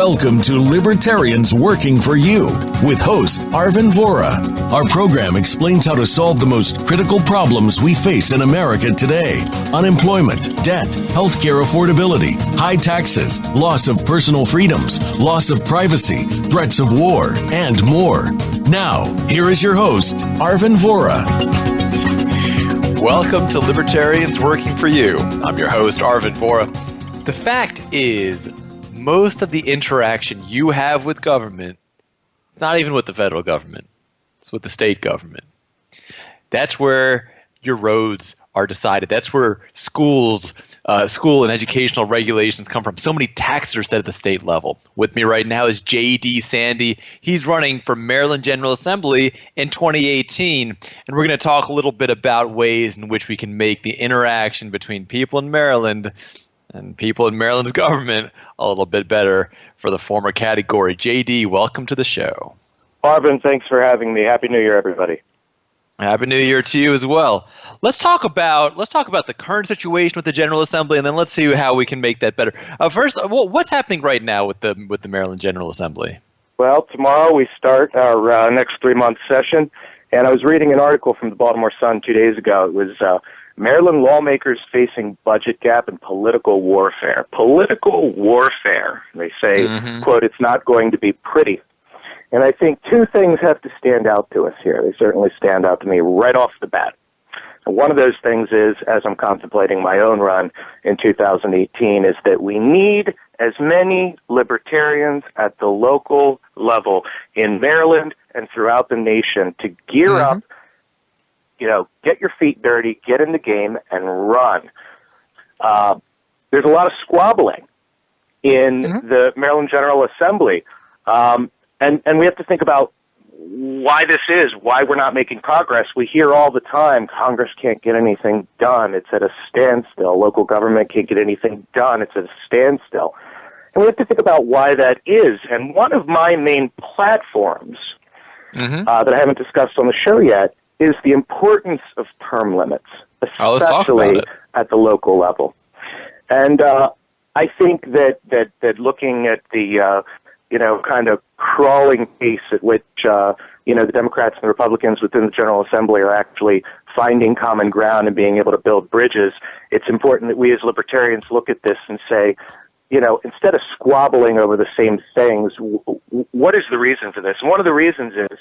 Welcome to Libertarians Working for You with host Arvin Vora. Our program explains how to solve the most critical problems we face in America today. Unemployment, debt, healthcare affordability, high taxes, loss of personal freedoms, loss of privacy, threats of war, and more. Now, here is your host, Arvin Vora. Welcome to Libertarians Working for You. I'm your host, Arvin Vora. The fact is, most of the interaction you have with government, it's not even with the federal government, it's with the state government. That's where your roads are decided. That's where school and educational regulations come from. So many taxes are set at the state level. With me right now is J.D. Sandy. He's running for Maryland General Assembly in 2018, and we're going to talk a little bit about ways in which we can make the interaction between people in Maryland and people in Maryland's government a little bit better for the former category. J.D., welcome to the show. Arvin, thanks for having me. Happy New Year, everybody. Happy New Year to you as well. Let's talk about the current situation with the General Assembly, and then let's see how we can make that better. First, what's happening right now with the Maryland General Assembly? Well, tomorrow we start our next 3-month session, and I was reading an article from the Baltimore Sun 2 days ago. It was Maryland lawmakers facing budget gap and political warfare. Political warfare, they say, quote, it's not going to be pretty. And I think two things have to stand out to us here. They certainly stand out to me right off the bat. And one of those things is, as I'm contemplating my own run in 2018, is that we need as many libertarians at the local level in Maryland and throughout the nation to gear up, get your feet dirty, get in the game, and run. There's a lot of squabbling in the Maryland General Assembly. And we have to think about why this is, why we're not making progress. We hear all the time, Congress can't get anything done. It's at a standstill. Local government can't get anything done. It's at a standstill. And we have to think about why that is. And one of my main platforms that I haven't discussed on the show yet is the importance of term limits, especially at the local level. And I think that looking at the kind of crawling pace at which, the Democrats and the Republicans within the General Assembly are actually finding common ground and being able to build bridges, it's important that we as libertarians look at this and say, instead of squabbling over the same things, what is the reason for this? And one of the reasons is,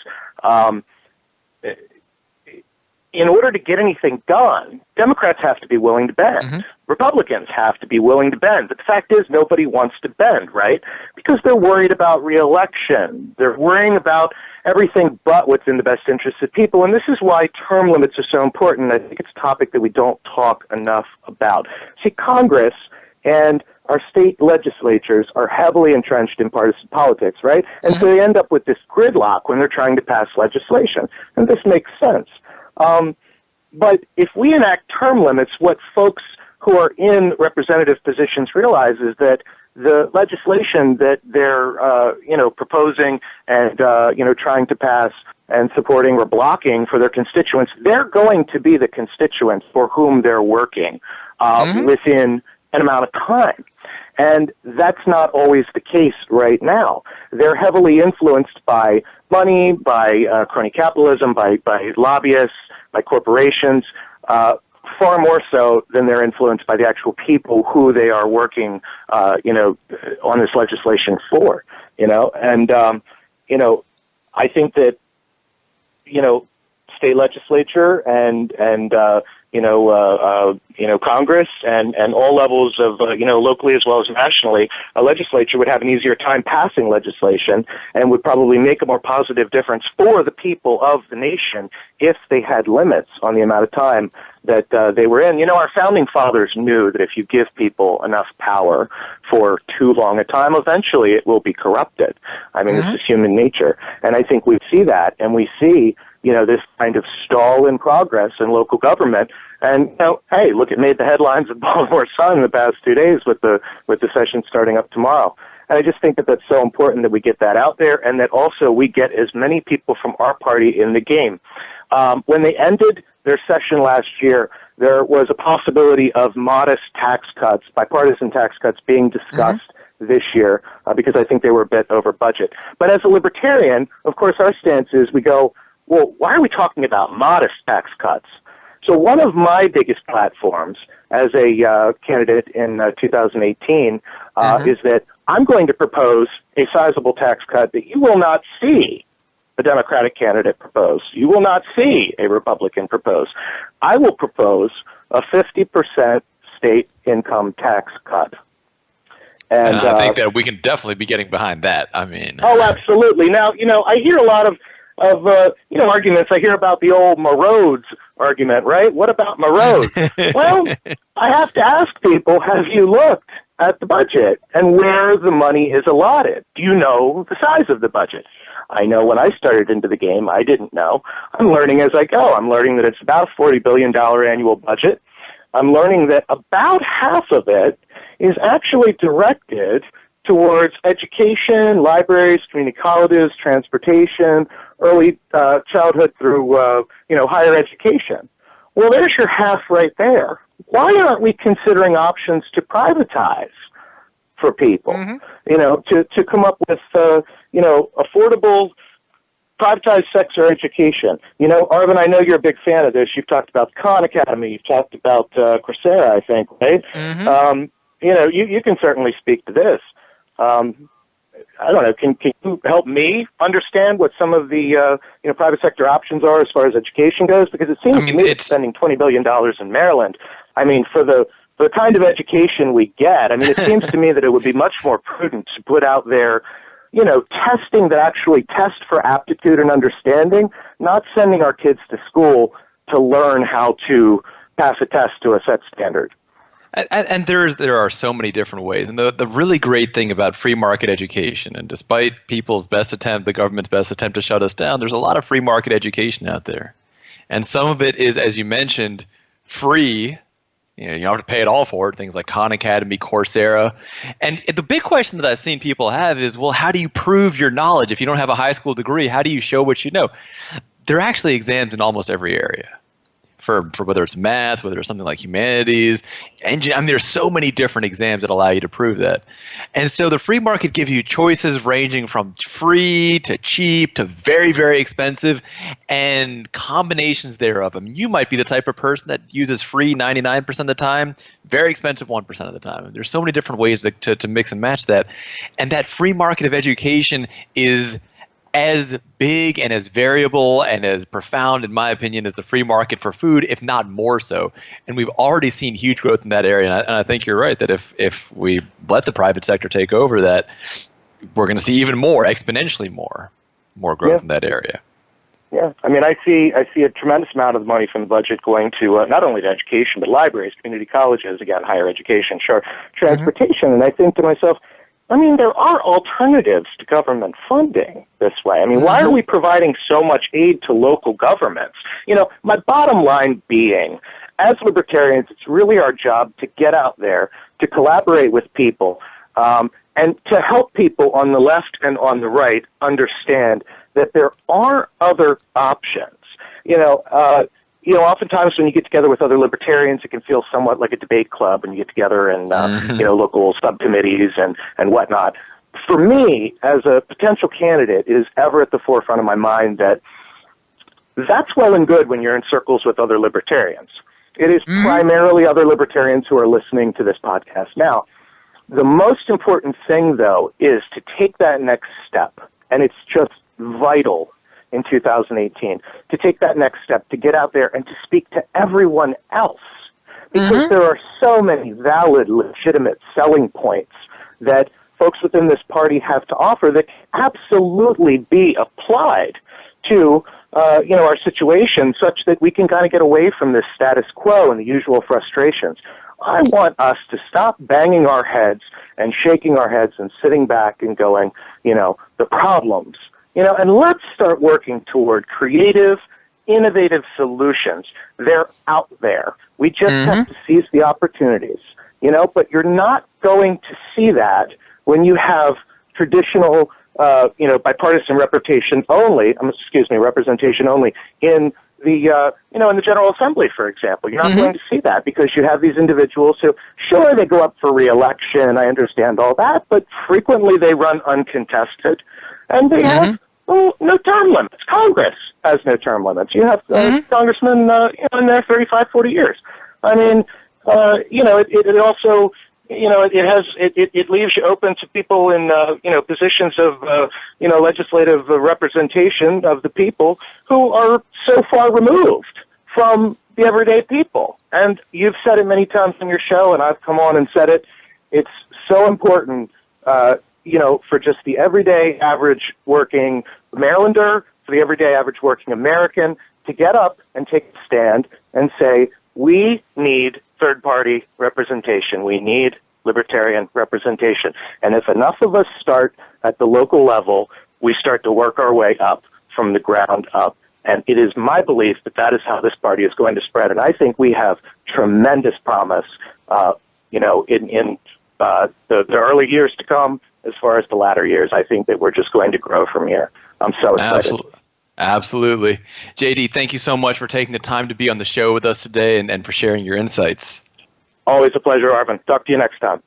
in order to get anything done, Democrats have to be willing to bend. Republicans have to be willing to bend. But the fact is, nobody wants to bend, right? Because they're worried about re-election. They're worrying about everything but what's in the best interest of people. And this is why term limits are so important. I think it's a topic that we don't talk enough about. See, Congress and our state legislatures are heavily entrenched in partisan politics, right? And so they end up with this gridlock when they're trying to pass legislation. And this makes sense. But if we enact term limits, what folks who are in representative positions realize is that the legislation that they're, proposing and, trying to pass and supporting or blocking for their constituents, they're going to be the constituents for whom they're working within an amount of time. And that's not always the case right now. They're heavily influenced by money, by crony capitalism, by lobbyists, by corporations, far more so than they're influenced by the actual people who they are working, on this legislation for, And, I think that, state legislature and Congress and all levels of, locally as well as nationally, a legislature would have an easier time passing legislation and would probably make a more positive difference for the people of the nation if they had limits on the amount of time that they were in. Our founding fathers knew that if you give people enough power for too long a time, eventually it will be corrupted. I mean, this is human nature. And I think we see that, and we see this kind of stall in progress in local government. And, hey, look, it made the headlines of Baltimore Sun in the past 2 days with the session starting up tomorrow. And I just think that that's so important that we get that out there and that also we get as many people from our party in the game. When they ended their session last year, there was a possibility of modest tax cuts, bipartisan tax cuts being discussed this year because I think they were a bit over budget. But as a libertarian, of course, our stance is we go, well, why are we talking about modest tax cuts? So one of my biggest platforms as a candidate in 2018 is that I'm going to propose a sizable tax cut that you will not see a Democratic candidate propose. You will not see a Republican propose. I will propose a 50% state income tax cut. And I think that we can definitely be getting behind that. I mean, oh, absolutely. Now, I hear a lot of arguments. I hear about the old Marodes argument, right? What about Marodes? Well, I have to ask people, have you looked at the budget and where the money is allotted? Do you know the size of the budget? I know when I started into the game, I didn't know. I'm learning as I go. I'm learning that it's about a $40 billion annual budget. I'm learning that about half of it is actually directed towards education, libraries, community colleges, transportation, early childhood through, higher education. Well, there's your half right there. Why aren't we considering options to privatize for people? To come up with, affordable privatized sex or education. Arvin, I know you're a big fan of this. You've talked about Khan Academy. You've talked about Coursera, I think, right? You can certainly speak to this. I don't know. Can you help me understand what some of the private sector options are as far as education goes? Because it seems to me that spending $20 billion in Maryland, for the kind of education we get, it seems to me that it would be much more prudent to put out there, testing that actually test for aptitude and understanding, not sending our kids to school to learn how to pass a test to a set standard. And there are so many different ways. And the really great thing about free market education, and despite people's best attempt, the government's best attempt to shut us down, there's a lot of free market education out there. And some of it is, as you mentioned, free. You don't have to pay it all for it, things like Khan Academy, Coursera. And the big question that I've seen people have is, well, how do you prove your knowledge? If you don't have a high school degree, how do you show what you know? There are actually exams in almost every area. For whether it's math, whether it's something like humanities, engineering. There's so many different exams that allow you to prove that. And so the free market gives you choices ranging from free to cheap to very, very expensive and combinations thereof. You might be the type of person that uses free 99% of the time, very expensive 1% of the time. There's so many different ways to mix and match that. And that free market of education is as big and as variable and as profound, in my opinion, as the free market for food, if not more so. And we've already seen huge growth in that area. And I think you're right that if we let the private sector take over that, we're going to see even more, exponentially more growth in that area. Yeah, I see a tremendous amount of the money from the budget going to not only to education, but libraries, community colleges, again, higher education, transportation. And I think to myself, there are alternatives to government funding this way. Why are we providing so much aid to local governments? My bottom line being, as libertarians, it's really our job to get out there, to collaborate with people, and to help people on the left and on the right understand that there are other options. Oftentimes when you get together with other libertarians, it can feel somewhat like a debate club when you get together in, local subcommittees and whatnot. For me, as a potential candidate, it is ever at the forefront of my mind that that's well and good when you're in circles with other libertarians. It is primarily other libertarians who are listening to this podcast now. The most important thing, though, is to take that next step, and it's just vital in 2018, to take that next step, to get out there and to speak to everyone else. Because there are so many valid, legitimate selling points that folks within this party have to offer that can absolutely be applied to our situation such that we can kind of get away from this status quo and the usual frustrations. I want us to stop banging our heads and shaking our heads and sitting back and going, the problems. And let's start working toward creative, innovative solutions. They're out there. We just have to seize the opportunities, but you're not going to see that when you have traditional, bipartisan representation only in, in the General Assembly, for example. You're not going to see that because you have these individuals who, sure, they go up for re-election. I understand all that, but frequently they run uncontested, and they have no term limits. Congress has no term limits. You have congressmen in there 35, 40 years. I mean, it also, it leaves you open to people in, positions of, legislative representation of the people who are so far removed from the everyday people. And you've said it many times on your show, and I've come on and said it. It's so important, for just the everyday average working Marylander, for the everyday average working American to get up and take a stand and say, we need third-party representation. We need libertarian representation. And if enough of us start at the local level, we start to work our way up from the ground up. And it is my belief that that is how this party is going to spread. And I think we have tremendous promise, in the early years to come. As far as the latter years, I think that we're just going to grow from here. I'm so excited. Absolutely. JD, thank you so much for taking the time to be on the show with us today and for sharing your insights. Always a pleasure, Arvin. Talk to you next time.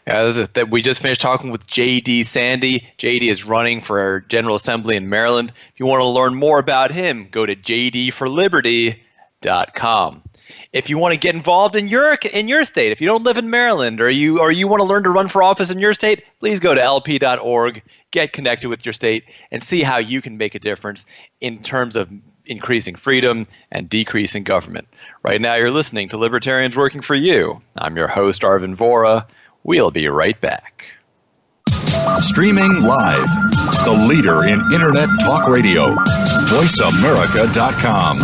Yeah, we just finished talking with JD Sandy. JD is running for our General Assembly in Maryland. If you want to learn more about him, go to jdforliberty.com. If you want to get involved in your state, if you don't live in Maryland or you want to learn to run for office in your state, please go to lp.org, get connected with your state, and see how you can make a difference in terms of increasing freedom and decreasing government. Right now you're listening to Libertarians Working for You. I'm your host, Arvin Vora. We'll be right back. Streaming live, the leader in Internet talk radio, voiceamerica.com.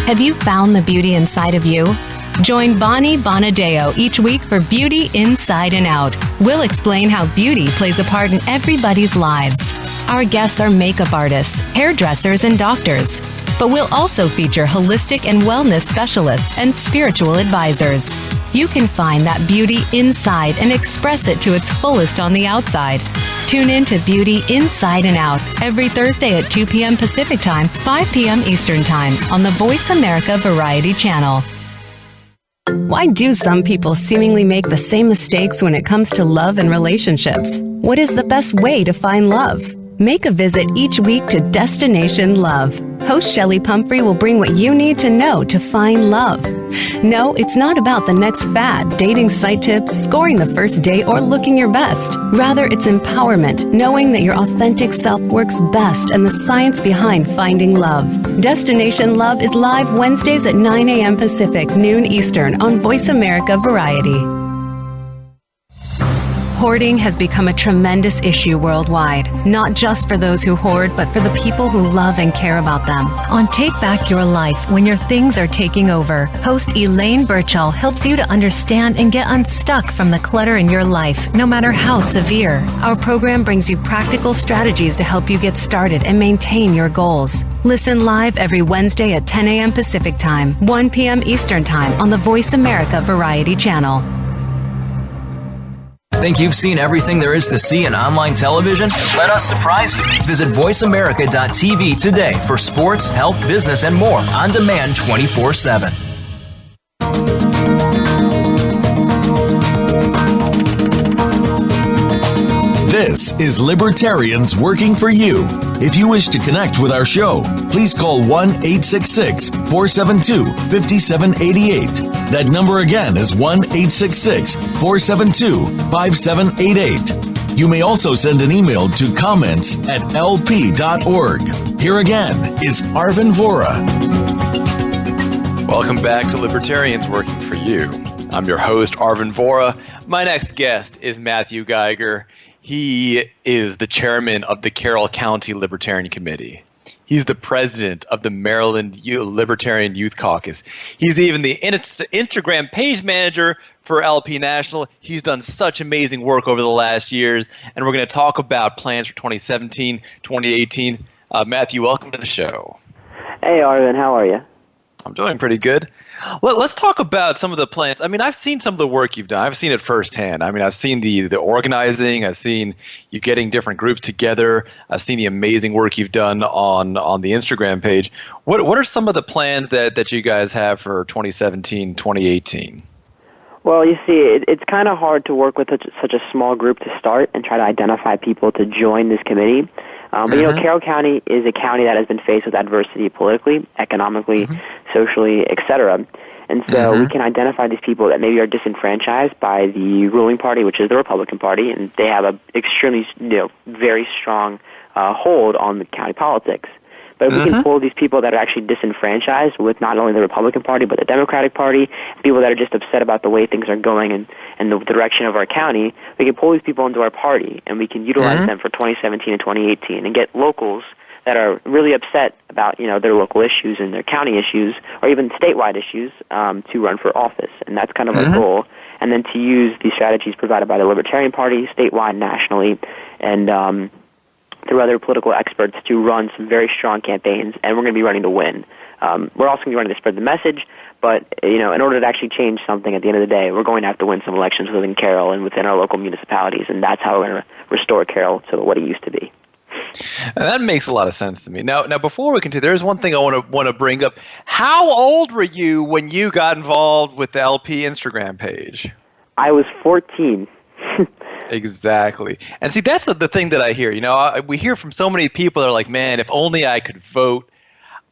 Have you found the beauty inside of you? Join Bonnie Bonadeo each week for Beauty Inside and Out. We'll explain how beauty plays a part in everybody's lives. Our guests are makeup artists, hairdressers, and doctors. But we'll also feature holistic and wellness specialists and spiritual advisors. You can find that beauty inside and express it to its fullest on the outside. Tune in to Beauty Inside and Out every Thursday at 2 p.m. Pacific Time, 5 p.m. Eastern Time on the Voice America Variety Channel. Why do some people seemingly make the same mistakes when it comes to love and relationships? What is the best way to find love? Make a visit each week to Destination Love. Host Shelley Pumphrey will bring what you need to know to find love. No, it's not about the next fad, dating site tips, scoring the first date, or looking your best. Rather, it's empowerment, knowing that your authentic self works best and the science behind finding love. Destination Love is live Wednesdays at 9 a.m. Pacific, noon Eastern on Voice America Variety. Hoarding has become a tremendous issue worldwide, not just for those who hoard, but for the people who love and care about them. On Take Back Your Life, when your things are taking over, host Elaine Birchall helps you to understand and get unstuck from the clutter in your life, no matter how severe. Our program brings you practical strategies to help you get started and maintain your goals. Listen live every Wednesday at 10 a.m. Pacific Time, 1 p.m. Eastern Time on the Voice America Variety Channel. Think you've seen everything there is to see in online television? Let us surprise you. Visit voiceamerica.tv today for sports, health, business, and more on demand 24/7. This is Libertarians Working for You. If you wish to connect with our show, please call 1-866-472-5788. That number again is 1-866-472-5788. You may also send an email to comments@lp.org. Here again is Arvin Vora. Welcome back to Libertarians Working for You. I'm your host, Arvin Vora. My next guest is Matthew Geiger. He is the chairman of the Carroll County Libertarian Committee. He's the president of the Maryland Libertarian Youth Caucus. He's even the Instagram page manager for LP National. He's done such amazing work over the last years, and we're going to talk about plans for 2017, 2018. Matthew, welcome to the show. Hey, Arvin, how are you? I'm doing pretty good. Let's talk about some of the plans. I mean, I've seen some of the work you've done. I've seen it firsthand. I mean, I've seen the organizing. I've seen you getting different groups together. I've seen the amazing work you've done on the Instagram page. What are some of the plans that you guys have for 2017, 2018? Well, you see, it's kind of hard to work with such a small group to start and try to identify people to join this committee. But, Carroll County is a county that has been faced with adversity politically, economically, socially, et cetera. And so we can identify these people that maybe are disenfranchised by the ruling party, which is the Republican Party, and they have a extremely, very strong hold on the county politics. But if we can pull these people that are actually disenfranchised with not only the Republican Party but the Democratic Party, people that are just upset about the way things are going and the direction of our county, we can pull these people into our party and we can utilize them for 2017 and 2018 and get locals that are really upset about their local issues and their county issues or even statewide issues to run for office. And that's kind of our goal. And then to use these strategies provided by the Libertarian Party statewide, nationally, and through other political experts to run some very strong campaigns, and we're going to be running to win. We're also going to be running to spread the message, but in order to actually change something at the end of the day, we're going to have to win some elections within Carroll and within our local municipalities, and that's how we're going to restore Carroll to what it used to be. And that makes a lot of sense to me. Now, before we continue, there's one thing I want to bring up. How old were you when you got involved with the LP Instagram page? I was 14. Exactly. And see, that's the thing that I hear. We hear from so many people that are like, man, if only I could vote.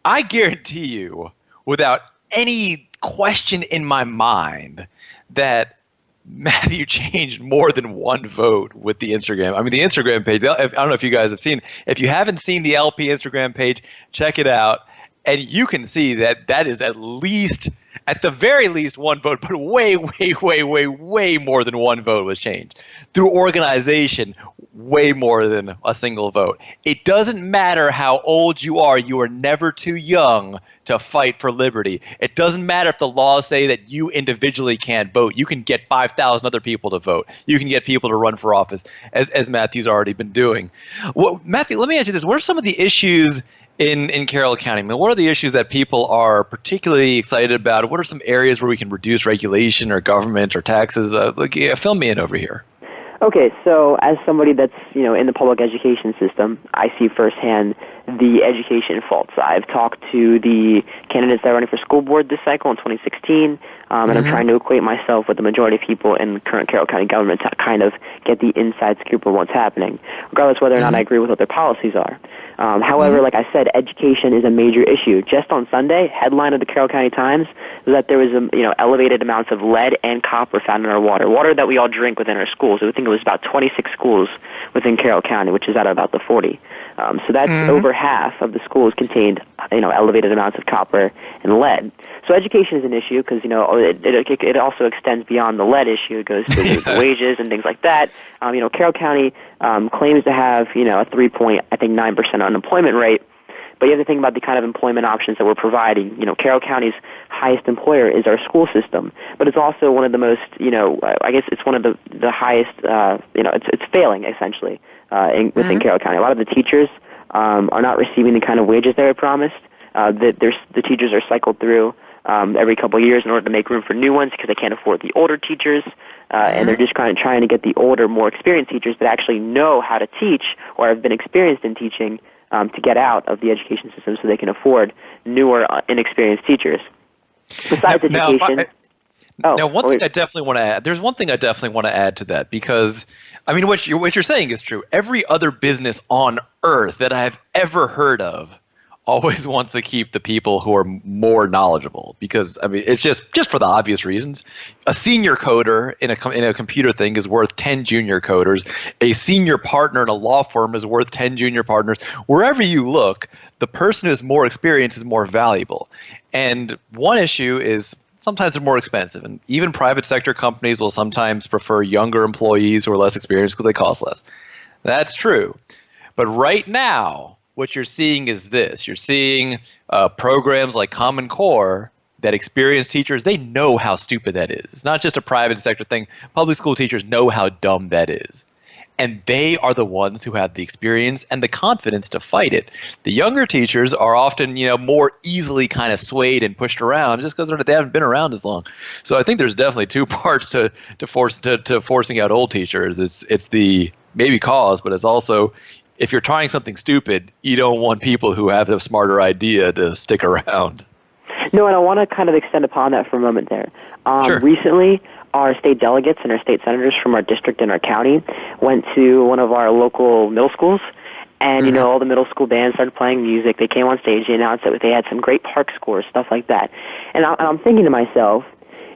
I guarantee you, without any question in my mind, that Matthew changed more than one vote with the Instagram. I mean, the Instagram page, I don't know if you guys have seen. If you haven't seen the LP Instagram page, check it out. And you can see that is at the very least one vote, but way more than one vote was changed. Through organization, way more than a single vote. It doesn't matter how old you are never too young to fight for liberty. It doesn't matter if the laws say that you individually can't vote. You can get 5,000 other people to vote. You can get people to run for office, as Matthew's already been doing. Well, Matthew, let me ask you this. What are some of the issues in Carroll County? I mean, what are the issues that people are particularly excited about? What are some areas where we can reduce regulation or government or taxes? Fill me in over here. Okay, so as somebody that's in the public education system, I see firsthand the education faults. I've talked to the candidates that are running for school board this cycle in 2016, and I'm trying to equate myself with the majority of people in current Carroll County government to kind of get the inside scoop of what's happening, regardless whether or not I agree with what their policies are. However, like I said, education is a major issue. Just on Sunday, headline of the Carroll County Times was that there was elevated amounts of lead and copper found in our water that we all drink within our schools. I think it was about 26 schools within Carroll County, which is out of about the 40. So that's over half of the schools contained elevated amounts of copper and lead. So education is an issue because it also extends beyond the lead issue. It goes to the wages and things like that. Carroll County claims to have a 3.9% unemployment rate, but you have to think about the kind of employment options that we're providing. Carroll County's highest employer is our school system, but it's also one of the most, I guess it's one of the highest, it's failing essentially within Carroll County. A lot of the teachers are not receiving the kind of wages they were promised. The teachers are cycled through every couple of years in order to make room for new ones because they can't afford the older teachers. And they're just kind of trying to get the older, more experienced teachers that actually know how to teach or have been experienced in teaching to get out of the education system so they can afford newer, inexperienced teachers. Besides education... one thing I definitely want to add. There's one thing I definitely want to add to that because, I mean, what you're saying is true. Every other business on earth that I've ever heard of always wants to keep the people who are more knowledgeable because, I mean, it's just for the obvious reasons. A senior coder in a computer thing is worth 10 junior coders. A senior partner in a law firm is worth 10 junior partners. Wherever you look, the person who's more experienced is more valuable. And one issue is sometimes they're more expensive. And even private sector companies will sometimes prefer younger employees who are less experienced because they cost less. That's true. But right now, what you're seeing is this. You're seeing programs like Common Core that experienced teachers, they know how stupid that is. It's not just a private sector thing. Public school teachers know how dumb that is. and they are the ones who have the experience and the confidence to fight it. The younger teachers are often, more easily kind of swayed and pushed around just because they haven't been around as long. So I think there's definitely two parts to forcing out old teachers. It's the maybe cause, but it's also, if you're trying something stupid, you don't want people who have a smarter idea to stick around. No, and I want to kind of extend upon that for a moment there. Sure. Recently, our state delegates and our state senators from our district and our county went to one of our local middle schools, and, all the middle school bands started playing music. They came on stage, they announced that they had some great park scores, stuff like that. And I'm thinking to myself,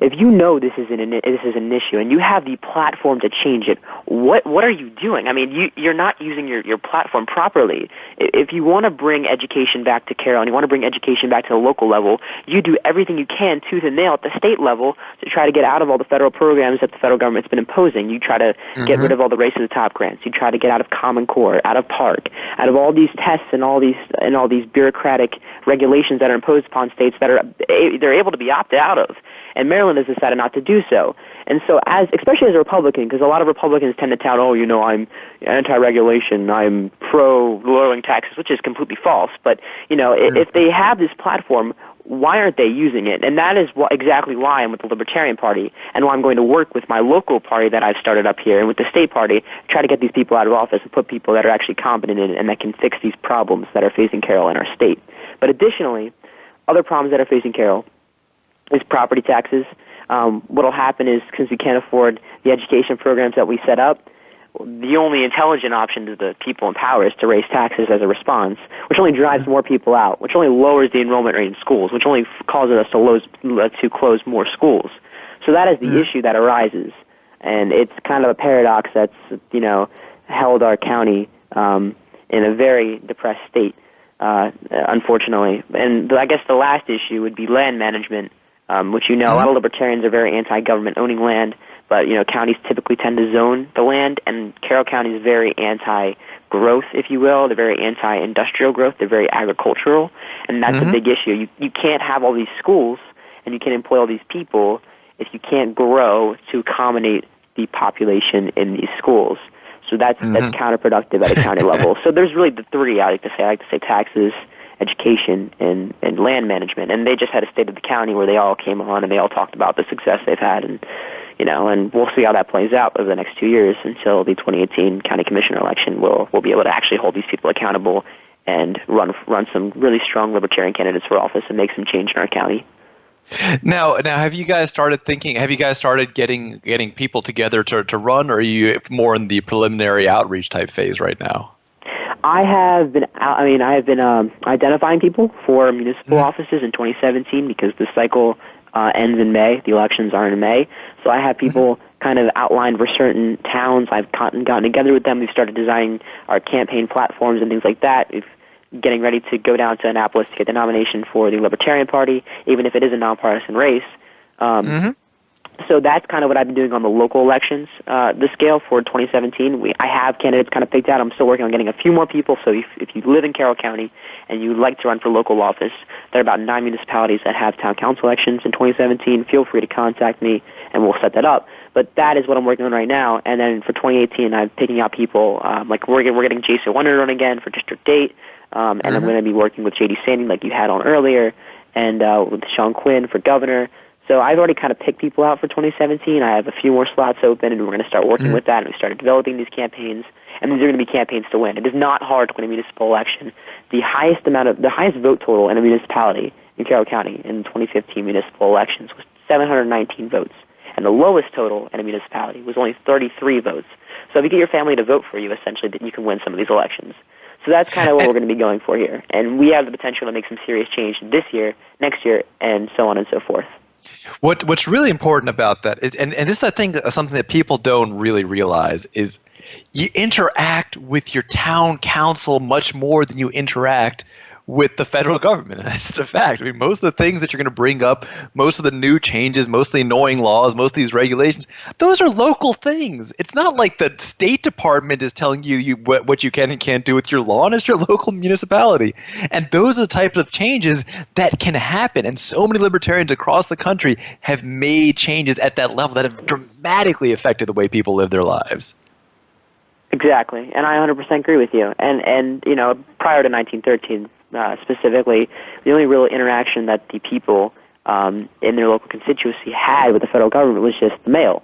if you know this is an issue and you have the platform to change it, what are you doing? I mean, you're not using your platform properly. If you want to bring education back to Carroll and you want to bring education back to the local level, you do everything you can tooth and nail at the state level to try to get out of all the federal programs that the federal government's been imposing. You try to get rid of all the Race to the Top grants. You try to get out of Common Core, out of Park, out of all these tests and all these bureaucratic regulations that are imposed upon states that they're able to be opted out of. And Maryland has decided not to do so. And so, especially as a Republican, because a lot of Republicans tend to tout, I'm anti-regulation, I'm pro-lowering taxes, which is completely false. But, if they have this platform, why aren't they using it? And that is exactly why I'm with the Libertarian Party, and why I'm going to work with my local party that I've started up here and with the state party, try to get these people out of office and put people that are actually competent in it and that can fix these problems that are facing Carroll in our state. But additionally, other problems that are facing Carroll is property taxes. What will happen is, since we can't afford the education programs that we set up, the only intelligent option to the people in power is to raise taxes as a response, which only drives more people out, which only lowers the enrollment rate in schools, which only causes us to close more schools. So that is the issue that arises, and it's kind of a paradox that's held our county in a very depressed state, unfortunately. And I guess the last issue would be land management. Which a lot of libertarians are very anti-government owning land, but counties typically tend to zone the land, and Carroll County is very anti-growth, if you will. They're very anti-industrial growth. They're very agricultural, and that's a big issue. You can't have all these schools and you can't employ all these people if you can't grow to accommodate the population in these schools. So that's counterproductive at a county level. So there's really the three I like to say taxes, education, and land management. And they just had a state of the county where they all came on and they all talked about the success they've had, and and we'll see how that plays out over the next 2 years until the 2018 county commissioner election. We'll be able to actually hold these people accountable and run some really strong libertarian candidates for office and make some change in our county. Now, have you guys started getting people together to run, or are you more in the preliminary outreach type phase right now? I have been identifying people for municipal offices in 2017 because the cycle ends in May. The elections are in May. So I have people kind of outlined for certain towns. I've gotten together with them. We've started designing our campaign platforms and things like that. We've getting ready to go down to Annapolis to get the nomination for the Libertarian Party, even if it is a nonpartisan race. So that's kind of what I've been doing on the local elections, the scale for 2017. I have candidates kind of picked out. I'm still working on getting a few more people. So if you live in Carroll County and you'd like to run for local office, there are about 9 municipalities that have town council elections in 2017. Feel free to contact me, and we'll set that up. But that is what I'm working on right now. And then for 2018, I'm picking out people. Like we're getting Jason Wonder to run again for District 8. And I'm going to be working with J.D. Sanding like you had on earlier, and with Sean Quinn for governor. So I've already kind of picked people out for 2017. I have a few more slots open, and we're going to start working with that. And we started developing these campaigns, and these are going to be campaigns to win. It is not hard to win a municipal election. The highest vote total in a municipality in Carroll County in 2015 municipal elections was 719 votes, and the lowest total in a municipality was only 33 votes. So if you get your family to vote for you, essentially, that you can win some of these elections. So that's kind of what we're going to be going for here, and we have the potential to make some serious change this year, next year, and so on and so forth. What's really important about that is, and this I think is something that people don't really realize, is you interact with your town council much more than you interact with the federal government. That's the fact. I mean, most of the things that you're going to bring up, most of the new changes, most of the annoying laws, most of these regulations, those are local things. It's not like the State Department is telling you what you can and can't do with your lawn. It's your local municipality. And those are the types of changes that can happen. And so many libertarians across the country have made changes at that level that have dramatically affected the way people live their lives. Exactly, and I 100% agree with you. And prior to 1913 specifically, the only real interaction that the people in their local constituency had with the federal government was just the mail.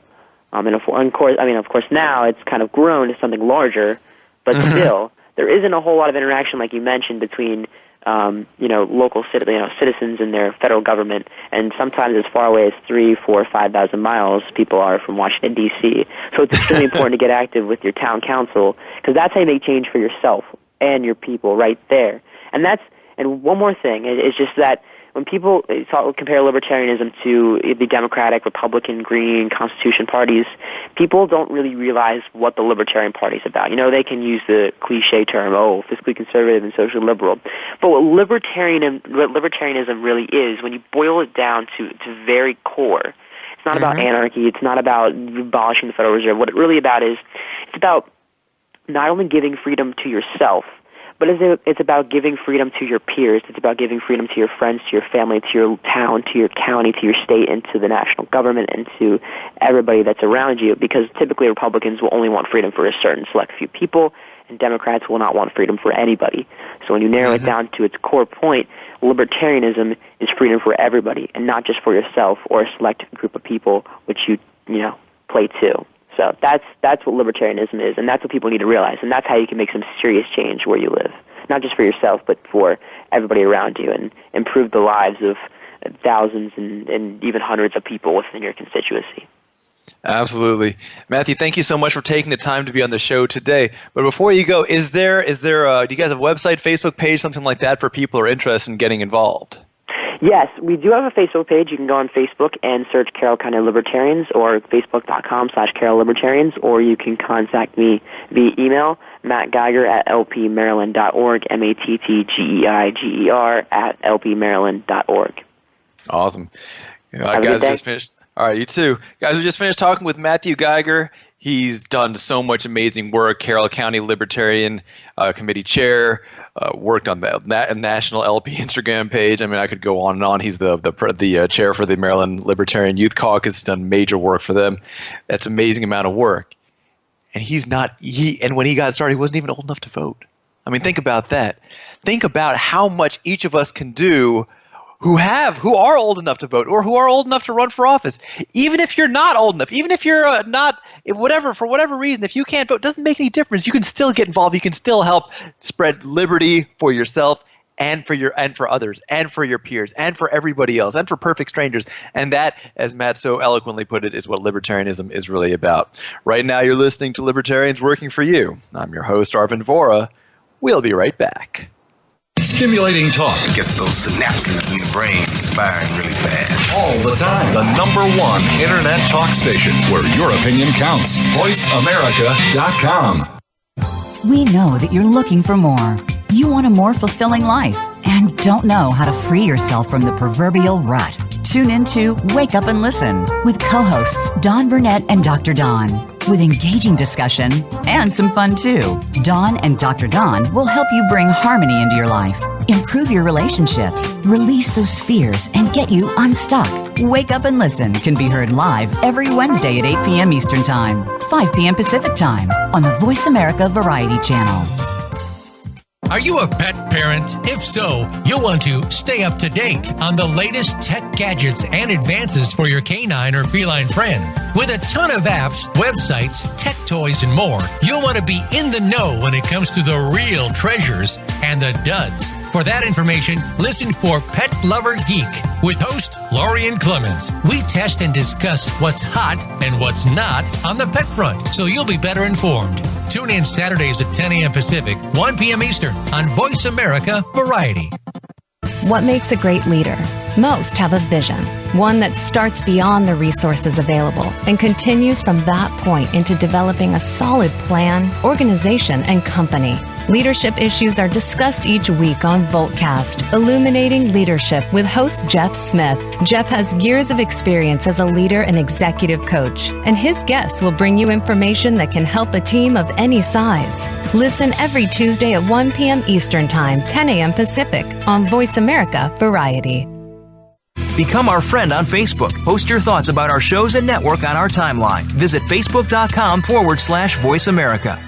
And of course, now it's kind of grown to something larger, but still, there isn't a whole lot of interaction, like you mentioned, between local citizens and their federal government, and sometimes as far away as 3,000, 4,000, 5,000 miles people are from Washington, D.C. So it's extremely important to get active with your town council, because that's how you make change for yourself and your people right there. And one more thing is just that when people compare libertarianism to the Democratic, Republican, Green, Constitution parties, people don't really realize what the Libertarian Party is about. They can use the cliche term, fiscally conservative and socially liberal. But what libertarianism really is, when you boil it down to very core, it's not about anarchy, it's not about abolishing the Federal Reserve. What it's really about is, it's about not only giving freedom to yourself, but it's about giving freedom to your peers. It's about giving freedom to your friends, to your family, to your town, to your county, to your state, and to the national government, and to everybody that's around you, because typically Republicans will only want freedom for a certain select few people, and Democrats will not want freedom for anybody. So when you narrow it down to its core point, libertarianism is freedom for everybody, and not just for yourself or a select group of people, which you play to. So that's what libertarianism is, and that's what people need to realize, and that's how you can make some serious change where you live, not just for yourself, but for everybody around you, and improve the lives of thousands and even hundreds of people within your constituency. Absolutely. Matthew, thank you so much for taking the time to be on the show today. But before you go, do you guys have a website, Facebook page, something like that for people who are interested in getting involved? Yes, we do have a Facebook page. You can go on Facebook and search Carroll County Libertarians, or facebook.com/Carroll Libertarians, or you can contact me via email, Matt Geiger at lpmaryland.org, MattGeiger at lpmaryland.org. Awesome. Guys, just finished. All right, you too. Guys, we just finished talking with Matthew Geiger. He's done so much amazing work. Carroll County Libertarian Committee Chair, worked on the National LP Instagram page. I mean, I could go on and on. He's the chair for the Maryland Libertarian Youth Caucus. Done major work for them. That's an amazing amount of work. And and when he got started, he wasn't even old enough to vote. I mean, think about that. Think about how much each of us can do who are old enough to vote, or who are old enough to run for office. Even if you're not old enough, even if you're for whatever reason, if you can't vote, it doesn't make any difference. You can still get involved. You can still help spread liberty for yourself and for others, and for your peers, and for everybody else, and for perfect strangers. And that, as Matt so eloquently put it, is what libertarianism is really about. Right now, you're listening to Libertarians Working for You. I'm your host, Arvind Vora. We'll be right back. Stimulating talk. It gets those synapses in the brain firing really fast. All the time. The #1 internet talk station where your opinion counts. VoiceAmerica.com. We know that you're looking for more. You want a more fulfilling life and don't know how to free yourself from the proverbial rut. Tune into Wake Up and Listen with co-hosts Don Burnett and Dr. Don, with engaging discussion and some fun too. Don and Dr. Don will help you bring harmony into your life, improve your relationships, release those fears, and get you unstuck. Wake Up and Listen can be heard live every Wednesday at 8 p.m. Eastern Time, 5 p.m. Pacific Time on the Voice America Variety Channel. Are you a pet parent? If so, you'll want to stay up to date on the latest tech gadgets and advances for your canine or feline friend. With a ton of apps, websites, tech toys, and more, you'll want to be in the know when it comes to the real treasures and the duds. For that information, listen for Pet Lover Geek with host Lorian Clemens. We test and discuss what's hot and what's not on the pet front, so you'll be better informed. Tune in Saturdays at 10 a.m. Pacific, 1 p.m. Eastern on Voice America Variety. What makes a great leader? Most have a vision, one that starts beyond the resources available and continues from that point into developing a solid plan, organization, and company. Leadership issues are discussed each week on Voltcast, Illuminating Leadership with host Jeff Smith. Jeff has years of experience as a leader and executive coach, and his guests will bring you information that can help a team of any size. Listen every Tuesday at 1 p.m. Eastern Time, 10 a.m. Pacific on Voice America Variety. Become our friend on Facebook. Post your thoughts about our shows and network on our timeline. Visit facebook.com/Voice America.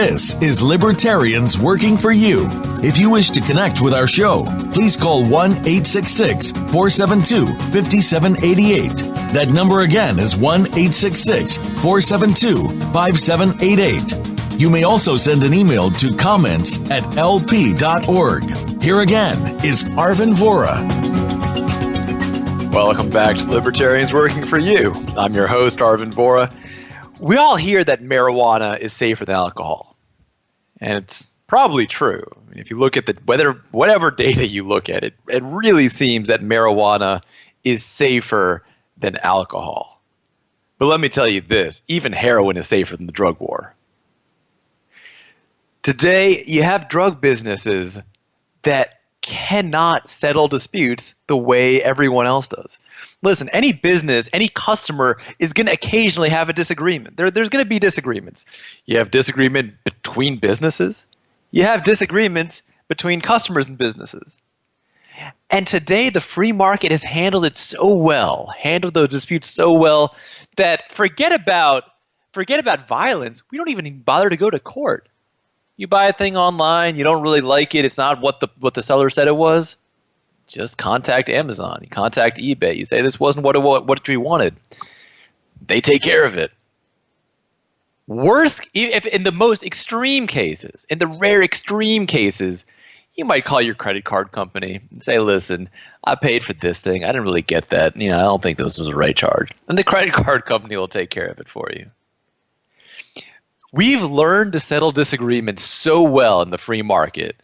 This is Libertarians Working for You. If you wish to connect with our show, please call 1-866-472-5788. That number again is 1-866-472-5788. You may also send an email to comments@lp.org. Here again is Arvin Vora. Welcome back to Libertarians Working for You. I'm your host, Arvin Vora. We all hear that marijuana is safer than alcohol. And it's probably true. I mean, if you look at whatever data you look at, it really seems that marijuana is safer than alcohol. But let me tell you this, even heroin is safer than the drug war. Today, you have drug businesses that cannot settle disputes the way everyone else does. Listen, any business, any customer is going to occasionally have a disagreement. There's going to be disagreements. You have disagreement between businesses. You have disagreements between customers and businesses. And today, the free market has handled it so well, handled those disputes so well, that forget about violence. We don't even bother to go to court. You buy a thing online, you don't really like it, it's not what the seller said it was, just contact Amazon, you contact eBay, you say this wasn't what we wanted. They take care of it. Worse, if in the most extreme cases, in the rare extreme cases, you might call your credit card company and say, listen, I paid for this thing, I didn't really get that, I don't think this was the right charge. And the credit card company will take care of it for you. We've learned to settle disagreements so well in the free market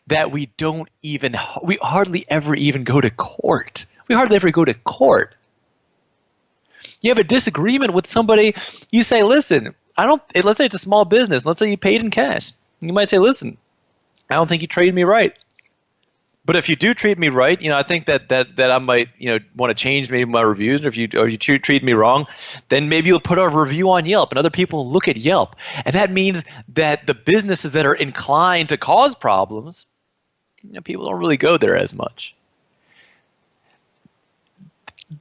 that we hardly ever even go to court. We hardly ever go to court. You have a disagreement with somebody, you say, listen, let's say it's a small business, let's say you paid in cash. You might say, listen, I don't think you treated me right. But if you do treat me right, I think that I might, want to change maybe my reviews. Or if you treat me wrong, then maybe you'll put a review on Yelp, and other people will look at Yelp, and that means that the businesses that are inclined to cause problems, people don't really go there as much.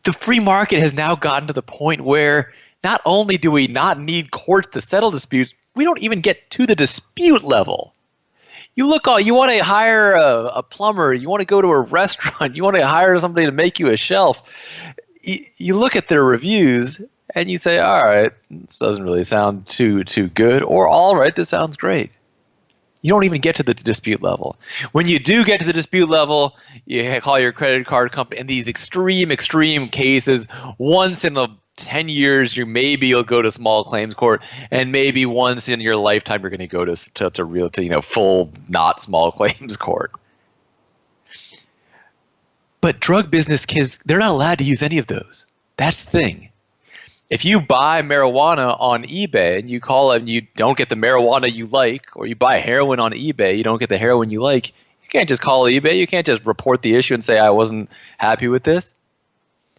The free market has now gotten to the point where not only do we not need courts to settle disputes, we don't even get to the dispute level. You want to hire a plumber, you want to go to a restaurant, you want to hire somebody to make you a shelf. You look at their reviews and you say, all right, this doesn't really sound too good, or all right, this sounds great. You don't even get to the dispute level. When you do get to the dispute level, you call your credit card company. In these extreme cases, once in 10 years, you'll go to small claims court, and maybe once in your lifetime, you're going to go to full not small claims court. But drug business kids, they're not allowed to use any of those. That's the thing. If you buy marijuana on eBay and you call it and you don't get the marijuana you like, or you buy heroin on eBay, you don't get the heroin you like, you can't just call eBay. You can't just report the issue and say, I wasn't happy with this.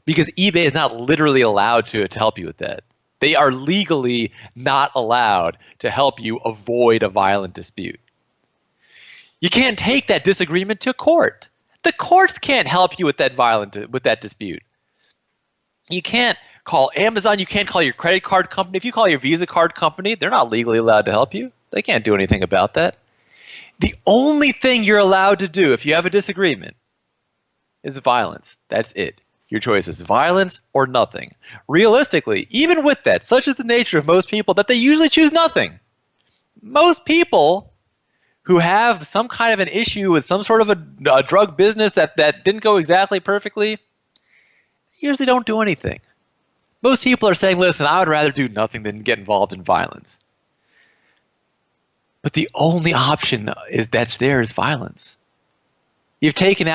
Because eBay is not literally allowed to help you with that. They are legally not allowed to help you avoid a violent dispute. You can't take that disagreement to court. The courts can't help you with that dispute. You can't call Amazon. You can't call your credit card company. If you call your Visa card company, they're not legally allowed to help you. They can't do anything about that. The only thing you're allowed to do if you have a disagreement is violence. That's it. Your choice is violence or nothing. Realistically, even with that, such is the nature of most people that they usually choose nothing. Most people who have some kind of an issue with some sort of a drug business that didn't go exactly perfectly usually don't do anything. Most people are saying, listen, I would rather do nothing than get involved in violence. But the only option that's there is violence. You've taken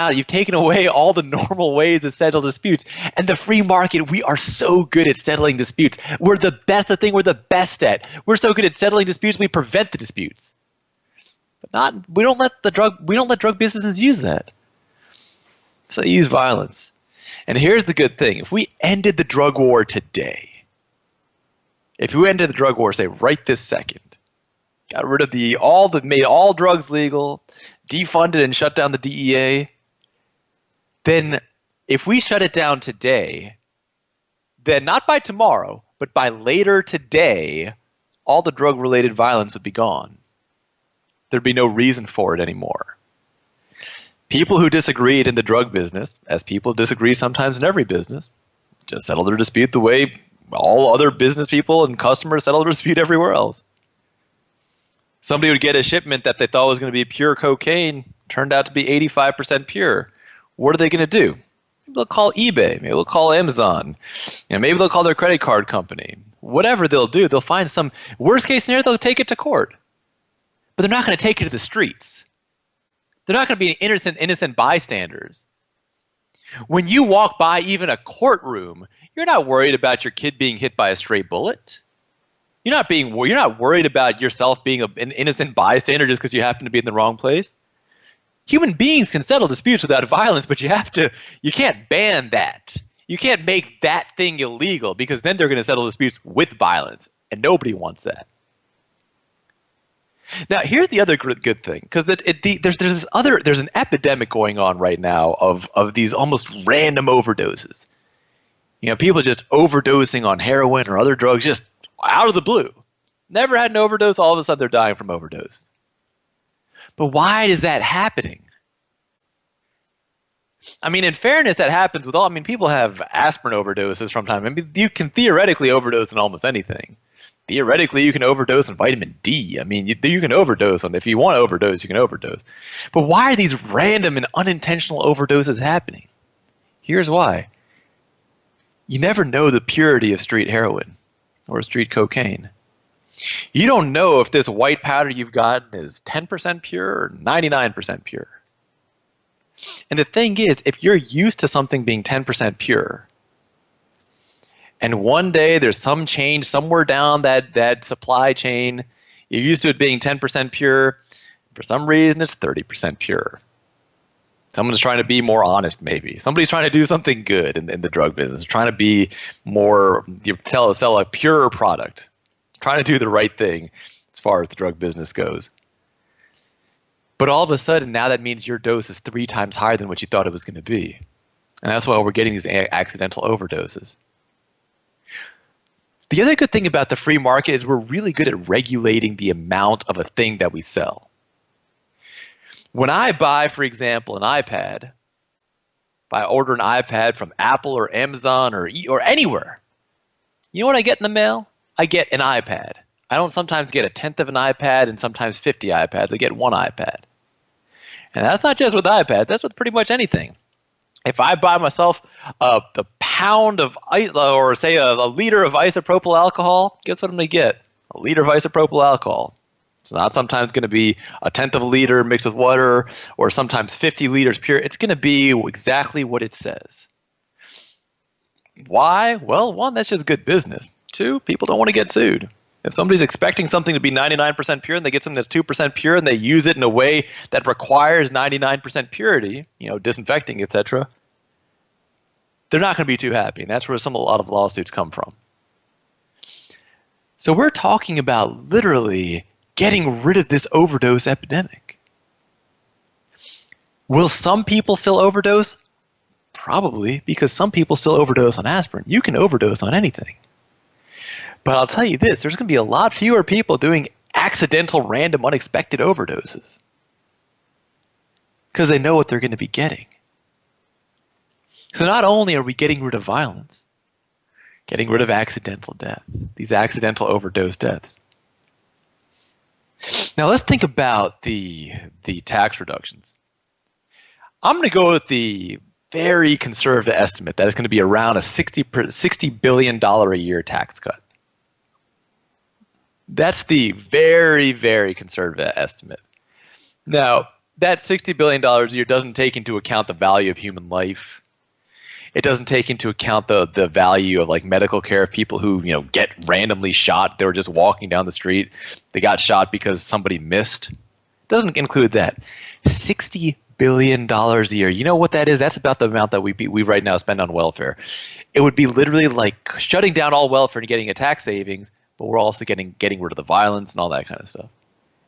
away all the normal ways to settle disputes. And the free market, we are so good at settling disputes. We're the best at. We're so good at settling disputes, we prevent the disputes. But we don't let drug businesses use that. So they use violence. And here's the good thing. If we ended the drug war today, say right this second, got rid of made all drugs legal, defunded and shut down the DEA, then if we shut it down today, then not by tomorrow, but by later today, all the drug-related violence would be gone. There'd be no reason for it anymore. People who disagreed in the drug business, as people disagree sometimes in every business, just settle their dispute the way all other business people and customers settle their dispute everywhere else. Somebody would get a shipment that they thought was going to be pure cocaine, turned out to be 85% pure. What are they going to do? Maybe they'll call eBay. Maybe they'll call Amazon. Maybe they'll call their credit card company. Whatever they'll do, they'll find some worst case scenario, they'll take it to court. But they're not going to take it to the streets. They're not going to be innocent bystanders. When you walk by even a courtroom, you're not worried about your kid being hit by a stray bullet. You're not worried about yourself being an innocent bystander just because you happen to be in the wrong place. Human beings can settle disputes without violence, but you can't ban that. You can't make that thing illegal because then they're going to settle disputes with violence, and nobody wants that. Now, here's the other good thing, because there's an epidemic going on right now of these almost random overdoses. People just overdosing on heroin or other drugs just out of the blue. Never had an overdose, all of a sudden they're dying from overdose. But why is that happening? In fairness, that happens with people have aspirin overdoses from time. You can theoretically overdose on almost anything. Theoretically, you can overdose on vitamin D. You can overdose on, if you want to overdose, you can overdose. But why are these random and unintentional overdoses happening? Here's why. You never know the purity of street heroin or street cocaine. You don't know if this white powder you've gotten is 10% pure or 99% pure. And the thing is, if you're used to something being 10% pure, and one day there's some change somewhere down that supply chain, you're used to it being 10% pure, for some reason it's 30% pure. Someone's trying to be more honest, maybe. Somebody's trying to do something good in the drug business, trying to be more, sell a purer product, trying to do the right thing as far as the drug business goes. But all of a sudden, now that means your dose is 3 times higher than what you thought it was going to be. And that's why we're getting these accidental overdoses. The other good thing about the free market is we're really good at regulating the amount of a thing that we sell. When I buy, for example, an iPad, if I order an iPad from Apple or Amazon or anywhere, you know what I get in the mail? I get an iPad. I don't sometimes get a tenth of an iPad and sometimes 50 iPads. I get one iPad. And that's not just with iPad. That's with pretty much anything. If I buy myself a pound of ice, or say a liter of isopropyl alcohol, guess what I'm going to get? A liter of isopropyl alcohol. It's not sometimes going to be a tenth of a liter mixed with water or sometimes 50 liters pure. It's going to be exactly what it says. Why? Well, 1, that's just good business. 2, people don't want to get sued. If somebody's expecting something to be 99% pure and they get something that's 2% pure and they use it in a way that requires 99% purity, disinfecting, etc., they're not going to be too happy. And that's where a lot of lawsuits come from. So we're talking about literally getting rid of this overdose epidemic. Will some people still overdose? Probably, because some people still overdose on aspirin. You can overdose on anything. But I'll tell you this, there's going to be a lot fewer people doing accidental, random, unexpected overdoses. Because they know what they're going to be getting. So not only are we getting rid of violence, getting rid of accidental death, these accidental overdose deaths. Now let's think about the tax reductions. I'm going to go with the very conservative estimate that it's going to be around a $60 billion a year tax cut. That's the very, very conservative estimate. Now, that $60 billion a year doesn't take into account the value of human life. It doesn't take into account the value of medical care of people who get randomly shot. They were just walking down the street. They got shot because somebody missed. It doesn't include that. $60 billion a year. You know what that is? That's about the amount that we right now spend on welfare. It would be literally like shutting down all welfare and getting a tax savings, but we're also getting rid of the violence and all that kind of stuff.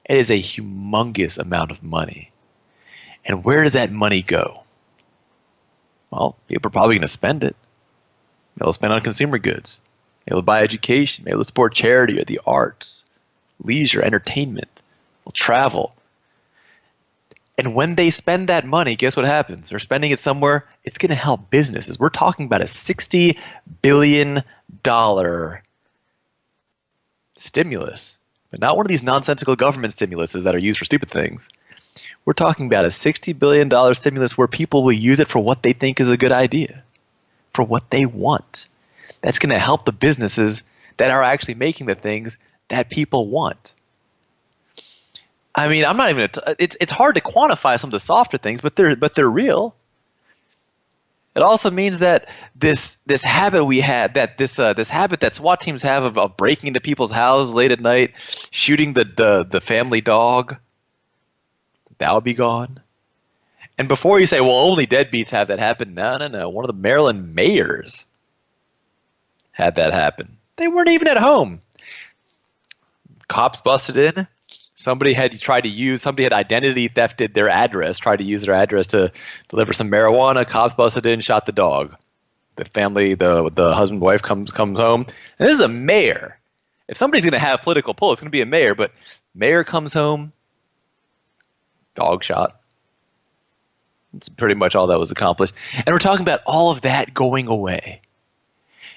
It is a humongous amount of money. And where does that money go? Well, people are probably going to spend it. They'll spend on consumer goods. They'll buy education. Maybe they'll support charity or the arts, leisure, entertainment. They'll travel. And when they spend that money, guess what happens? They're spending it somewhere. It's going to help businesses. We're talking about a $60 billion stimulus, but not one of these nonsensical government stimuluses that are used for stupid things. We're talking about a $60 billion stimulus where people will use it for what they think is a good idea, for what they want. That's going to help the businesses that are actually making the things that people want. I mean, I'm not even. It's hard to quantify some of the softer things, but they're real. It also means that this habit we had, this habit that SWAT teams have of breaking into people's houses late at night, shooting the family dog, that'll be gone. And before you say, well, only deadbeats have that happen, no. One of the Maryland mayors had that happen. They weren't even at home. Cops busted in. Somebody had identity thefted their address, tried to use their address to deliver some marijuana. Cops busted in, shot the dog. The family, the husband and wife comes home. And this is a mayor. If somebody's going to have political pull, it's going to be a mayor. But mayor comes home, dog shot. That's pretty much all that was accomplished. And we're talking about all of that going away.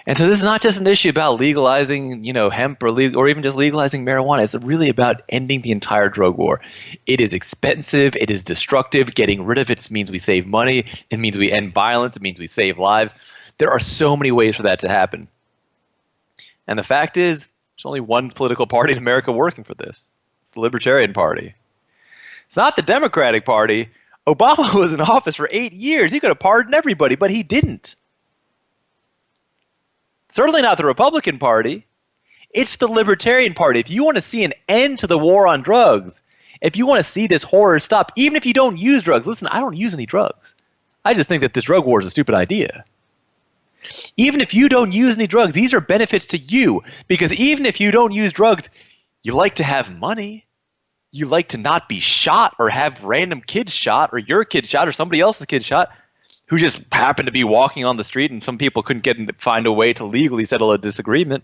And so this is not just an issue about legalizing, hemp or even just legalizing marijuana. It's really about ending the entire drug war. It is expensive. It is destructive. Getting rid of it means we save money. It means we end violence. It means we save lives. There are so many ways for that to happen. And the fact is, there's only one political party in America working for this. It's the Libertarian Party. It's not the Democratic Party. Obama was in office for 8 years. He could have pardoned everybody, but he didn't. Certainly not the Republican Party. It's the Libertarian Party. If you want to see an end to the war on drugs, if you want to see this horror stop, even if you don't use drugs, listen, I don't use any drugs. I just think that this drug war is a stupid idea. Even if you don't use any drugs, these are benefits to you. Because even if you don't use drugs, you like to have money. You like to not be shot or have random kids shot or your kid shot or somebody else's kid shot who just happened to be walking on the street and some people couldn't find a way to legally settle a disagreement.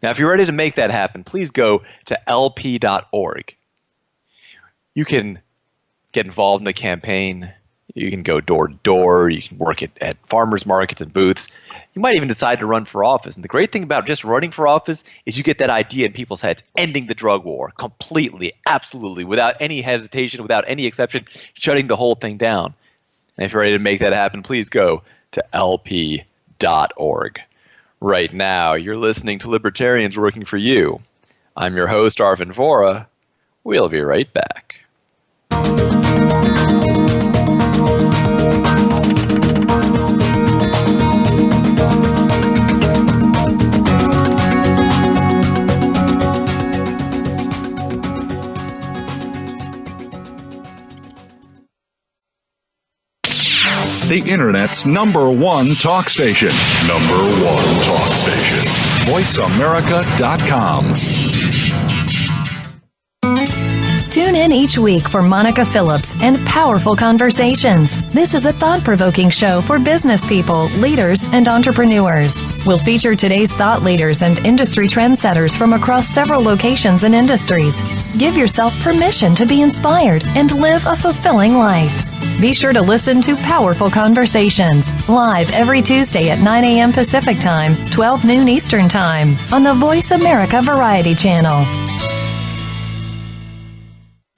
Now, if you're ready to make that happen, please go to lp.org. You can get involved in a campaign. You can go door to door. You can work at farmers markets and booths. You might even decide to run for office. And the great thing about just running for office is you get that idea in people's heads, ending the drug war completely, absolutely, without any hesitation, without any exception, shutting the whole thing down. And if you're ready to make that happen, please go to lp.org. Right now, you're listening to Libertarians Working for You. I'm your host, Arvin Vora. We'll be right back. The Internet's #1 talk station. #1 talk station. VoiceAmerica.com. Tune in each week for Monica Phillips and Powerful Conversations. This is a thought-provoking show for business people, leaders, and entrepreneurs. We'll feature today's thought leaders and industry trendsetters from across several locations and industries. Give yourself permission to be inspired and live a fulfilling life. Be sure to listen to Powerful Conversations, live every Tuesday at 9 a.m. Pacific Time, 12 noon Eastern Time, on the Voice America Variety Channel.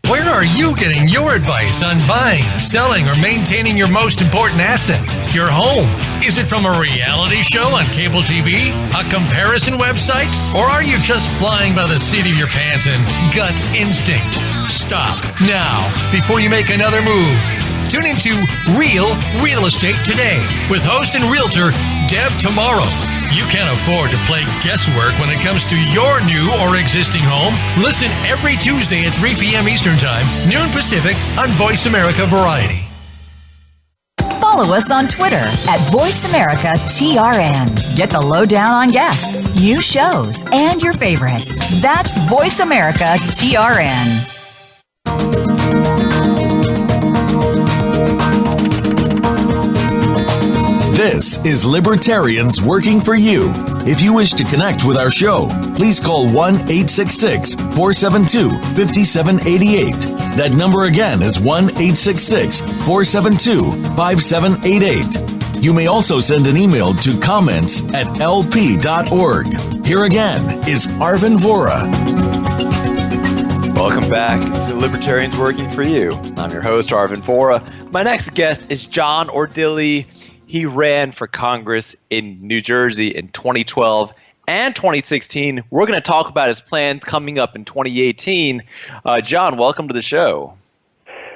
Where are you getting your advice on buying, selling, or maintaining your most important asset, your home? Is it from a reality show on cable TV, a comparison website, or are you just flying by the seat of your pants and gut instinct? Stop now before you make another move. Tune into Real Estate Today with host and realtor Deb Tomorrow. You can't afford to play guesswork when it comes to your new or existing home. Listen every Tuesday at 3 p.m. Eastern Time, noon Pacific, on Voice America Variety. Follow us on Twitter at VoiceAmericaTRN. Get the lowdown on guests, new shows, and your favorites. That's VoiceAmericaTRN. This This is Libertarians Working for You. If you wish to connect with our show, please call 1-866-472-5788. That number again is 1-866-472-5788. You may also send an email to comments@lp.org. Here again is Arvin Vora. Welcome back to Libertarians Working for You. I'm your host, Arvin Vora. My next guest is John Ordili. He ran for Congress in New Jersey in 2012 and 2016. We're going to talk about his plans coming up in 2018. John, welcome to the show.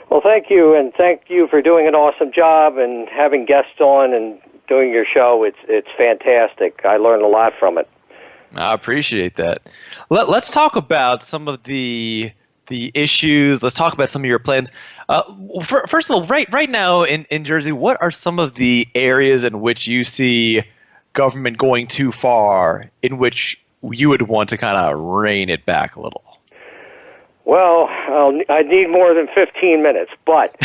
Well, thank you, and thank you for doing an awesome job and having guests on and doing your show. It's fantastic. I learned a lot from it. I appreciate that. Let's talk about some of the issues. Let's talk about some of your plans. First of all, right now in Jersey, what are some of the areas in which you see government going too far, in which you would want to kind of rein it back a little? Well, I need more than 15 minutes, but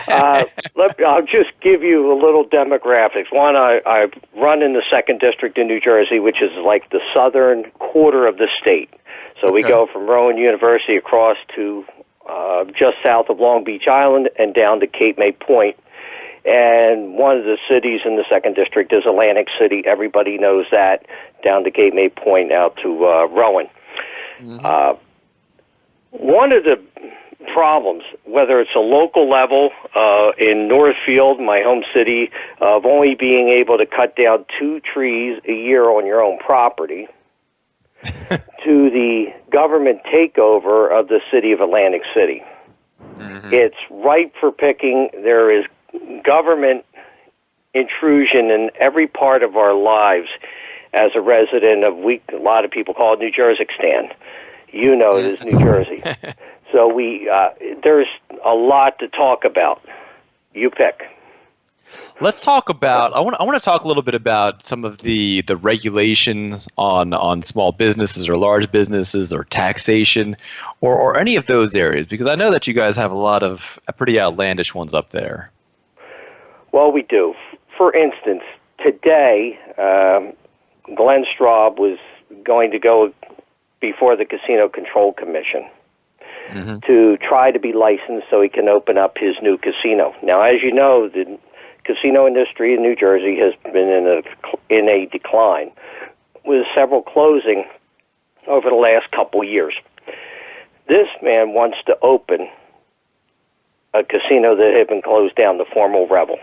I'll just give you a little demographics. One, I run in the 2nd District in New Jersey, which is like the southern quarter of the state. So we go from Rowan University across to just south of Long Beach Island and down to Cape May Point. And one of the cities in the 2nd District is Atlantic City. Everybody knows that, down to Cape May Point out to Rowan. Mm-hmm. One of the problems, whether it's a local level in Northfield, my home city, of only being able to cut down 2 trees a year on your own property, to the government takeover of the city of Atlantic City. Mm-hmm. It's ripe for picking. There is government intrusion in every part of our lives as a resident of, a lot of people call it New Jersey-stan. You know it is New Jersey. So there's a lot to talk about. You pick. Let's talk about. I want to talk a little bit about some of the regulations on small businesses or large businesses or taxation or any of those areas, because I know that you guys have a lot of pretty outlandish ones up there. Well, we do. For instance, today, Glenn Straub was going to go before the Casino Control Commission to try to be licensed so he can open up his new casino. Now, as you know, the casino industry in New Jersey has been in a decline, with several closing over the last couple years. This man wants to open a casino that had been closed down, the Formal Rebel.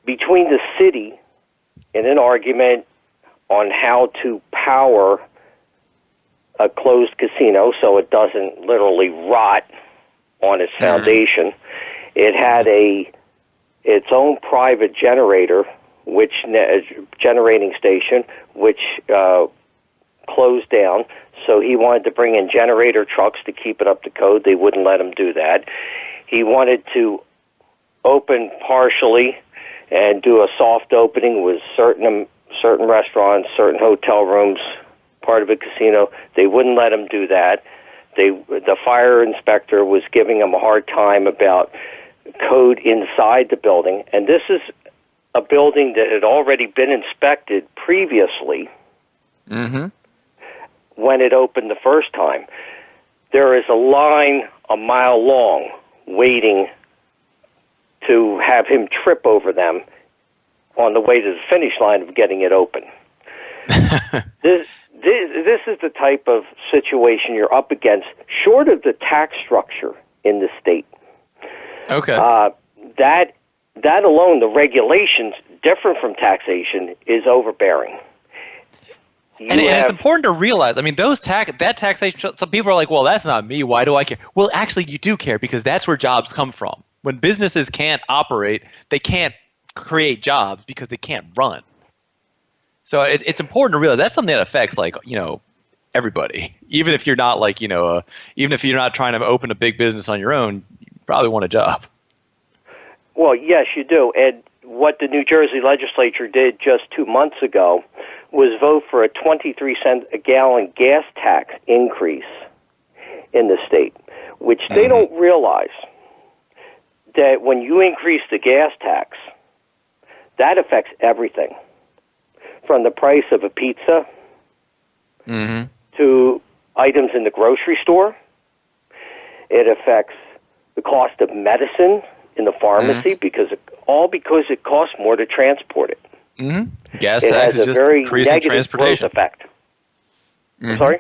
Between the city in an argument on how to power a closed casino so it doesn't literally rot on its foundation, it had its own private generator, generating station, which closed down. So he wanted to bring in generator trucks to keep it up to code. They wouldn't let him do that. He wanted to open partially and do a soft opening with certain restaurants, certain hotel rooms, part of a casino. They wouldn't let him do that. The fire inspector was giving him a hard time about code inside the building, and this is a building that had already been inspected previously when it opened the first time. There is a line a mile long waiting to have him trip over them on the way to the finish line of getting it open. This is the type of situation you're up against, short of the tax structure in the state. Okay. That alone, the regulations, different from taxation, is overbearing. And it's important to realize, I mean, that taxation, some people are like, well, that's not me. Why do I care? Well, actually, you do care, because that's where jobs come from. When businesses can't operate, they can't create jobs because they can't run. So it's important to realize that's something that affects, like, everybody. Even if you're not even if you're not trying to open a big business on your own, you probably want a job. Well, yes, you do. And what the New Jersey legislature did just 2 months ago was vote for a 23-cent a gallon gas tax increase in the state, which they don't realize that when you increase the gas tax, That affects everything, from the price of a pizza to items in the grocery store. It affects the cost of medicine in the pharmacy because it costs more to transport it. Gas it tax has is just a very increasing negative transportation growth effect. I'm sorry?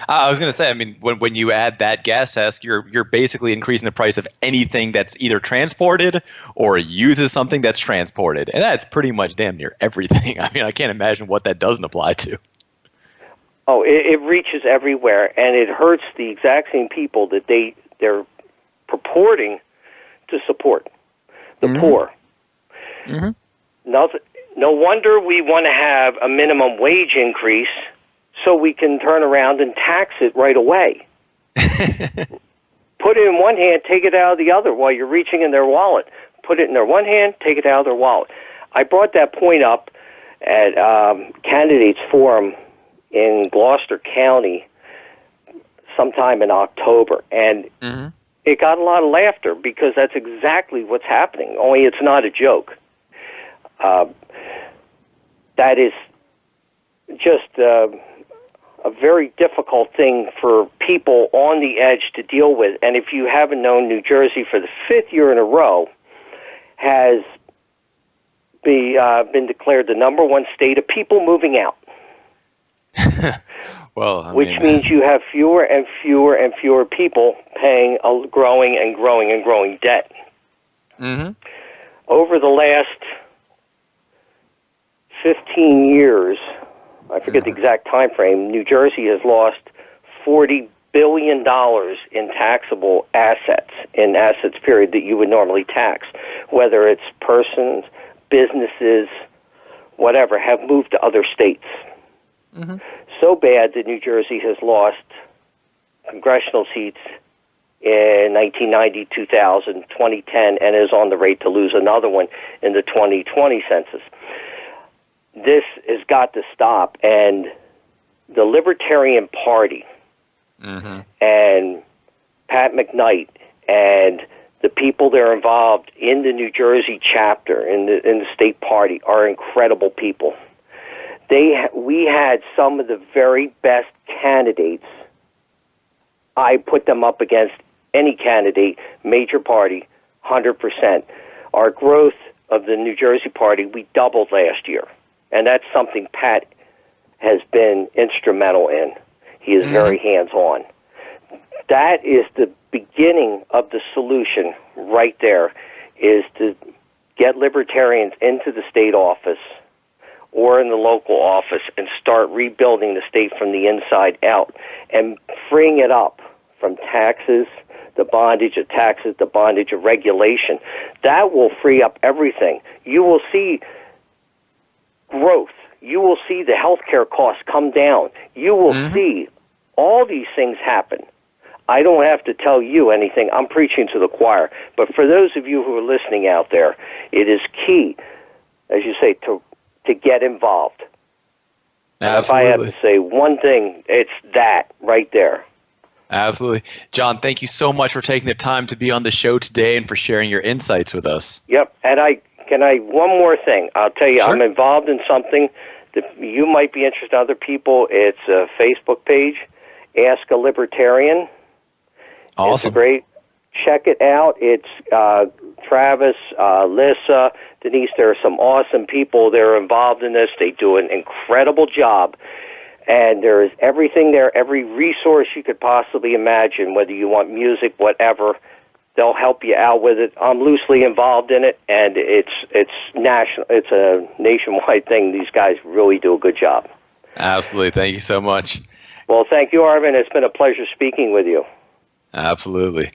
I was going to say, I mean, when you add that gas tax, you're basically increasing the price of anything that's either transported or uses something that's transported. And that's pretty much damn near everything. I mean, I can't imagine what that doesn't apply to. Oh, it reaches everywhere, and it hurts the exact same people that they're purporting to support, the poor. No wonder we want to have a minimum wage increase so we can turn around and tax it right away. Put it in one hand, take it out of the other while you're reaching in their wallet. Put it in their one hand, take it out of their wallet. I brought that point up at Candidates Forum in Gloucester County sometime in October, and it got a lot of laughter because that's exactly what's happening, only it's not a joke. That is just a very difficult thing for people on the edge to deal with. And if you haven't known, New Jersey for the 5th year in a row has been declared the #1 state of people moving out. Which means you have fewer and fewer and fewer people paying a growing and growing and growing debt. Over the last 15 years, I forget the exact time frame, New Jersey has lost $40 billion in taxable assets, period, that you would normally tax. Whether it's persons, businesses, whatever, have moved to other states. So bad that New Jersey has lost congressional seats in 1990, 2000, 2010, and is on the rate to lose another one in the 2020 census. This has got to stop, and the Libertarian Party and Pat McKnight and the people that are involved in the New Jersey chapter, in the state party, are incredible people. We had some of the very best candidates. I put them up against any candidate, major party, 100%. Our growth of the New Jersey party, we doubled last year. And that's something Pat has been instrumental in. He is very hands-on. That is the beginning of the solution right there, is to get libertarians into the state office or in the local office and start rebuilding the state from the inside out and freeing it up from taxes, the bondage of taxes, the bondage of regulation. That will free up everything. You will see growth. You will see the healthcare costs come down. You will see all these things happen. I don't have to tell you anything. I'm preaching to the choir. But for those of you who are listening out there, it is key, as you say, to get involved. And if I have to say one thing, it's that right there. Absolutely. John, thank you so much for taking the time to be on the show today and for sharing your insights with us. Yep. And one more thing. I'll tell you, Sure. I'm involved in something that you might be interested in other people. It's a Facebook page, Ask a Libertarian. Awesome. It's great. Check it out. It's Travis, Lissa, Denise. There are some awesome people that are involved in this. They do an incredible job. And there is everything there, every resource you could possibly imagine, whether you want music, whatever. They'll help you out with it. I'm loosely involved in it, and it's national. It's a nationwide thing. These guys really do a good job. Absolutely. Thank you so much. Well, thank you, Arvin. It's been a pleasure speaking with you. Absolutely.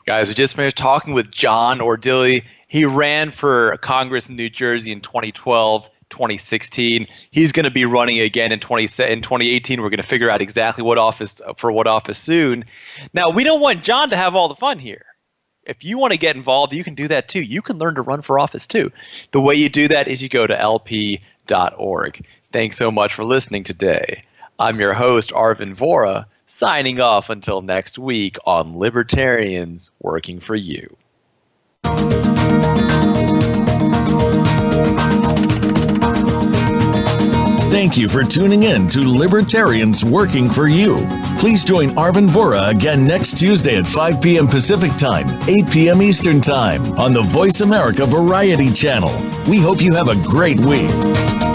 Guys, we just finished talking with John Ordilli. He ran for Congress in New Jersey in 2012, 2016. He's going to be running again in 2018. We're going to figure out exactly what office soon. Now, we don't want John to have all the fun here. If you want to get involved, you can do that too. You can learn to run for office too. The way you do that is you go to lp.org. Thanks so much for listening today. I'm your host, Arvin Vora, signing off until next week on Libertarians Working for You. thank you for tuning in to Libertarians Working for You. Please join Arvin Vora again next Tuesday at 5 p.m. Pacific Time, 8 p.m. Eastern Time on the Voice America Variety Channel. We hope you have a great week.